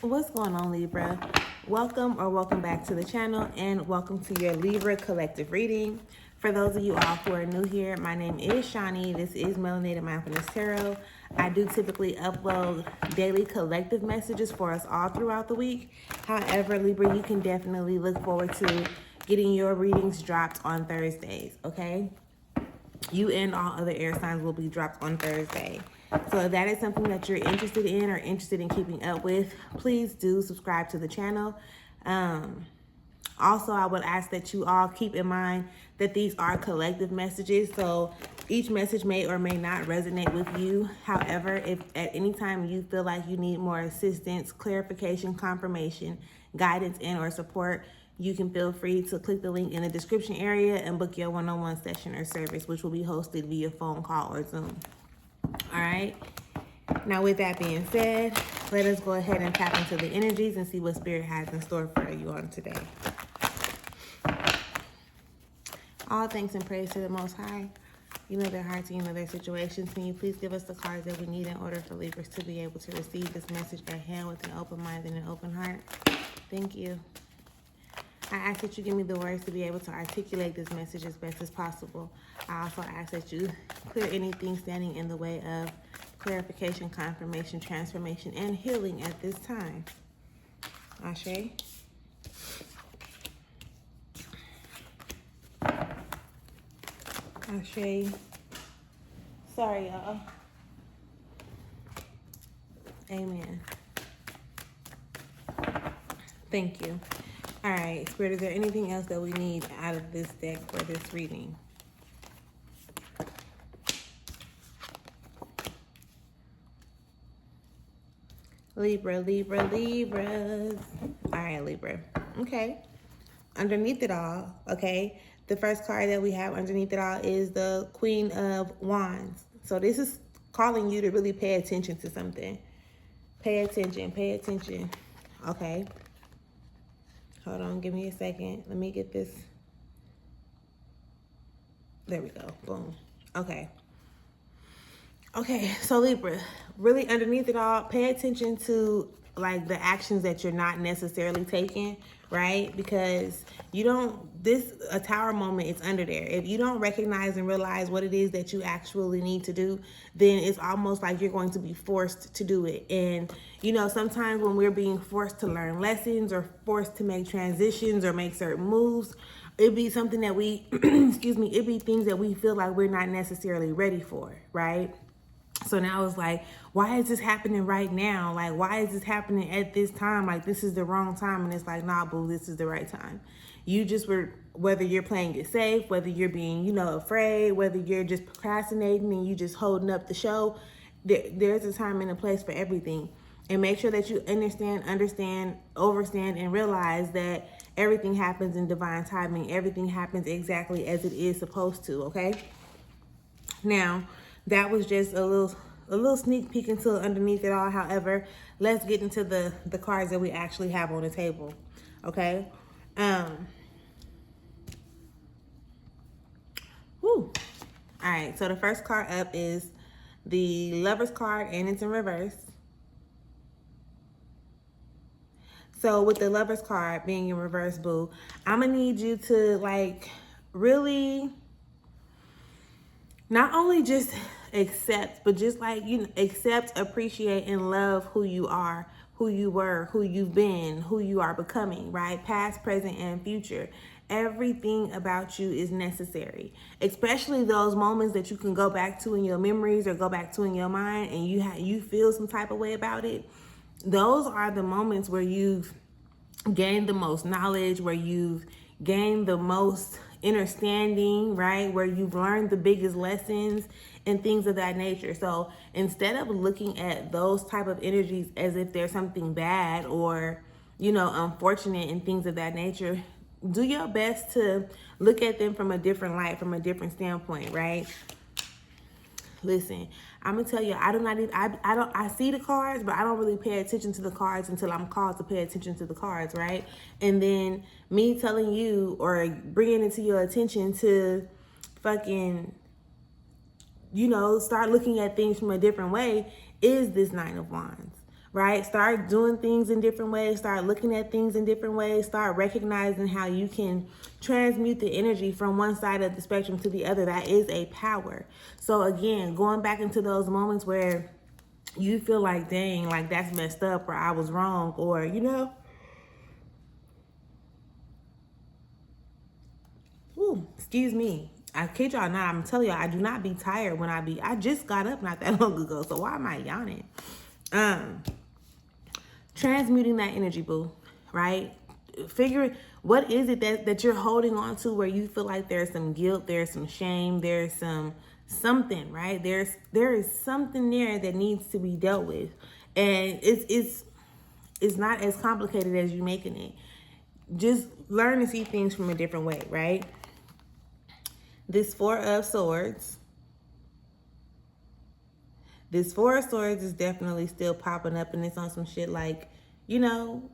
What's going on, Libra? Welcome back to the channel, and welcome to your Libra collective reading. For those of you all who are new here, my name is Shawnee. This is Melanated Mindfulness Tarot. I do typically upload daily collective messages for us all throughout the week. However, Libra, you can definitely look forward to getting your readings dropped on Thursdays, okay? You and all other air signs will be dropped on Thursday. So if that is something that you're interested in or interested in keeping up with, please do subscribe to the channel. Also, I would ask that you all keep in mind that these are collective messages. So each message may or may not resonate with you. However, if at any time you feel like you need more assistance, clarification, confirmation, guidance, and or support, you can feel free to click the link in the description area and book your one-on-one session or service, which will be hosted via phone call or Zoom. All right. Now, with that being said, let us go ahead and tap into the energies and see what Spirit has in store for you on today. All thanks and praise to the Most High. You know their hearts and you know their situations. Can you please give us the cards that we need in order for Libras to be able to receive this message at hand with an open mind and an open heart? Thank you. I ask that you give me the words to be able to articulate this message as best as possible. I also ask that you clear anything standing in the way of clarification, confirmation, transformation, and healing at this time. Ashe. Ashe. Sorry, y'all. Amen. Thank you. All right, Spirit, is there anything else that we need out of this deck for this reading? Libras. All right, Libra. Okay. Underneath it all, okay, the first card that we have underneath it all is the Queen of Wands. So this is calling you to really pay attention to something. Pay attention. Okay. Hold on, give me a second. Let me get this. There we go. Boom. Okay, so Libra, really underneath it all, pay attention to like the actions that you're not necessarily taking, right? Because a tower moment is under there. If you don't recognize and realize what it is that you actually need to do, then it's almost like you're going to be forced to do it. And, sometimes when we're being forced to learn lessons or forced to make transitions or make certain moves, it'd be something that we, it'd be things that we feel like we're not necessarily ready for, right? So now it's like, why is this happening right now? Like, why is this happening at this time? Like, this is the wrong time. And it's like, nah, boo, this is the right time. You just whether you're playing it safe, whether you're being, afraid, whether you're just procrastinating and you just holding up the show, there's a time and a place for everything. And make sure that you understand, overstand, and realize that everything happens in divine timing. Everything happens exactly as it is supposed to, okay? Now, that was just a little sneak peek into underneath it all. However, let's get into the cards that we actually have on the table. Okay. All right. So the first card up is the Lover's card, and it's in reverse. So with the Lover's card being in reverse, boo, I'm gonna need you to really not only just accept, but just accept, appreciate, and love who you are, who you were, who you've been, who you are becoming, right? Past, present, and future. Everything about you is necessary, especially those moments that you can go back to in your memories or go back to in your mind and you feel some type of way about it. Those are the moments where you've gained the most knowledge, where you've gained the most understanding, right? Where you've learned the biggest lessons and things of that nature. So instead of looking at those type of energies as if there's something bad or, unfortunate and things of that nature, do your best to look at them from a different light, from a different standpoint, right? Listen, I'm gonna tell you, I see the cards, but I don't really pay attention to the cards until I'm called to pay attention to the cards, right? And then me telling you or bringing it to your attention to fucking, start looking at things from a different way is this Nine of Wands, right? Start doing things in different ways. Start looking at things in different ways. Start recognizing how you can transmute the energy from one side of the spectrum to the other. That is a power. So again, going back into those moments where you feel like, dang, like that's messed up, or I was wrong, or, you know, ooh, excuse me. I kid y'all not. I'm telling y'all, I do not be tired when I just got up not that long ago. So why am I yawning? Transmuting that energy, boo, right? Figure what is it that you're holding on to where you feel like there's some guilt, there's some shame, there's something, right? There is something there that needs to be dealt with. And it's not as complicated as you making it. Just learn to see things from a different way, right? This Four of Swords. This Four of Swords is definitely still popping up, and it's on some shit like, you know,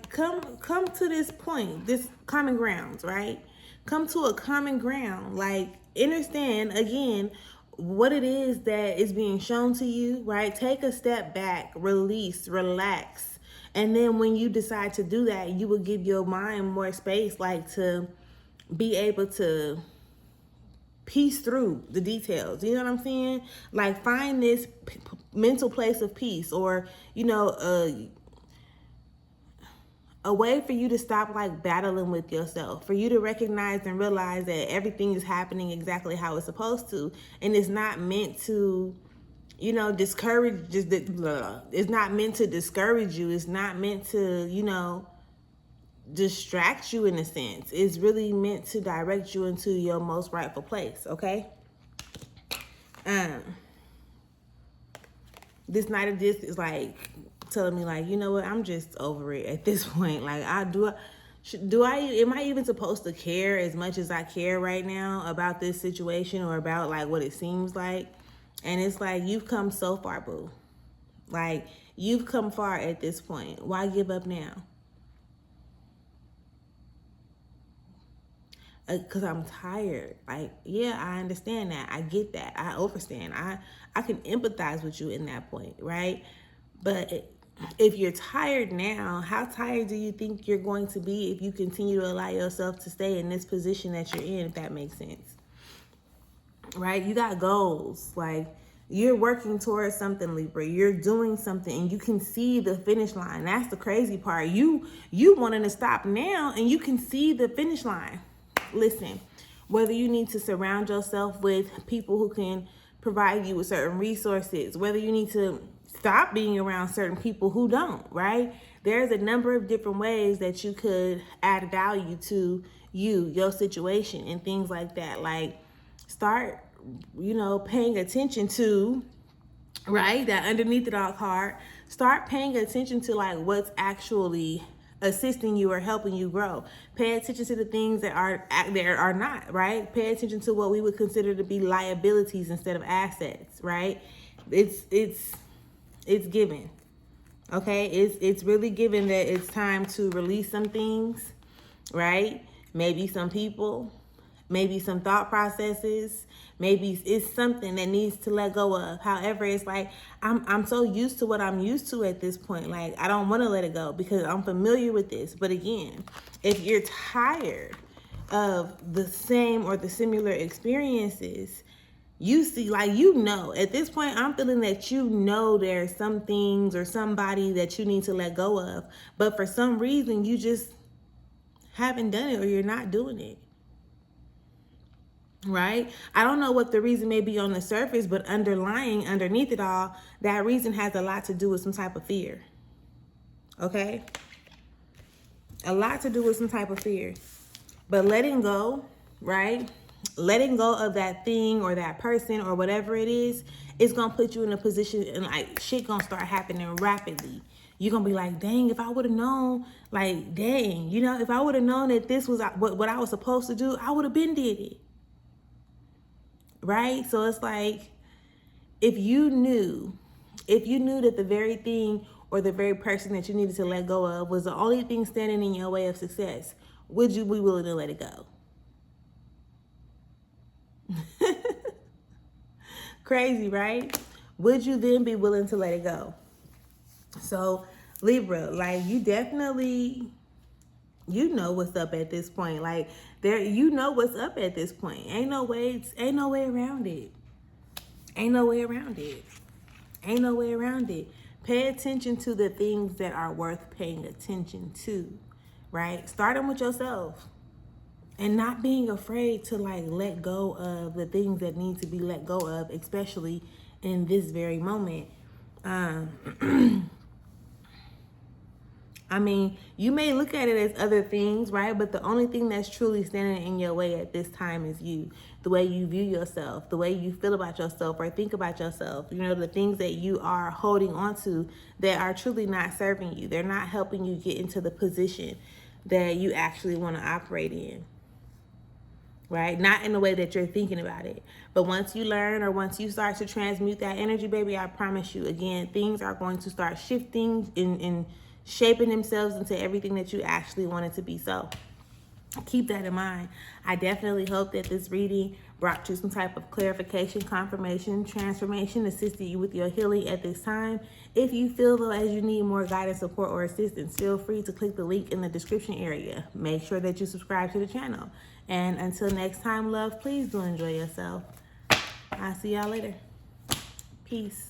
come to this point, this common grounds, right? Come to a common ground. Like, understand again what it is that is being shown to you, right? Take a step back, release, relax. And then when you decide to do that, you will give your mind more space, like to be able to piece through the details. You know what I'm saying? Like, find this mental place of peace, or, you know, a way for you to stop like battling with yourself, for you to recognize and realize that everything is happening exactly how it's supposed to. And it's not meant to, you know, discourage, it's not meant to discourage you. It's not meant to, you know, distract you in a sense. It's really meant to direct you into your most rightful place, okay? This Knight of Discs is like telling me, like, you know what, I'm just over it at this point. Like, am I even supposed to care as much as I care right now about this situation, or about like what it seems like? And it's like, you've come so far, boo. Like, you've come far at this point. Why give up now? Because I'm tired. Like, yeah, I understand that. I get that. I understand. I can empathize with you in that point, right? But if you're tired now, how tired do you think you're going to be if you continue to allow yourself to stay in this position that you're in, if that makes sense? Right? You got goals. Like, you're working towards something, Libra. You're doing something, and you can see the finish line. That's the crazy part. You wanting to stop now, and you can see the finish line. Listen, whether you need to surround yourself with people who can provide you with certain resources, whether you need to stop being around certain people who don't, right? There's a number of different ways that you could add value to your situation, and things like that. Like, start, you know, paying attention to, right, that underneath it all card. Start paying attention to like what's actually assisting you or helping you grow. Pay attention to the things that are not, right? Pay attention to what we would consider to be liabilities instead of assets, right? It's given. Okay? It's really given that it's time to release some things, right? Maybe some people, maybe some thought processes, maybe it's something that needs to let go of. However, it's like, I'm so used to what I'm used to at this point. Like, I don't want to let it go because I'm familiar with this. But again, if you're tired of the same or the similar experiences, you see, like, you know, at this point, I'm feeling that you know there's some things or somebody that you need to let go of. But for some reason, you just haven't done it, or you're not doing it. Right? I don't know what the reason may be on the surface, but underneath it all, that reason has a lot to do with some type of fear. Okay? A lot to do with some type of fear. But letting go, right? Letting go of that thing or that person or whatever it is going to put you in a position, and like, shit going to start happening rapidly. You're going to be like, dang, if I would have known, like, dang, you know, if I would have known that this was what I was supposed to do, I would have been did it. Right? So it's like, if you knew that the very thing or the very person that you needed to let go of was the only thing standing in your way of success, would you be willing to let it go? Crazy, right? Would you then be willing to let it go? So Libra, like you definitely, you know what's up at this point. Like there, you know what's up at this point. Ain't no way around it. Ain't no way around it. Ain't no way around it. Pay attention to the things that are worth paying attention to, right? Starting with yourself and not being afraid to like let go of the things that need to be let go of, especially in this very moment. I mean, you may look at it as other things, right? But the only thing that's truly standing in your way at this time is you. The way you view yourself, the way you feel about yourself or think about yourself. You know, the things that you are holding on to that are truly not serving you. They're not helping you get into the position that you actually want to operate in, right? Not in the way that you're thinking about it. But once you learn or once you start to transmute that energy, baby, I promise you, again, things are going to start shifting in shaping themselves into everything that you actually want it to be. So keep that in mind. I definitely hope that this reading brought you some type of clarification, confirmation, transformation, assisted you with your healing at this time. If you feel though as you need more guidance, support, or assistance, feel free to click the link in the description area. Make sure that you subscribe to the channel. And until next time, love, please do enjoy yourself. I'll see y'all later. Peace.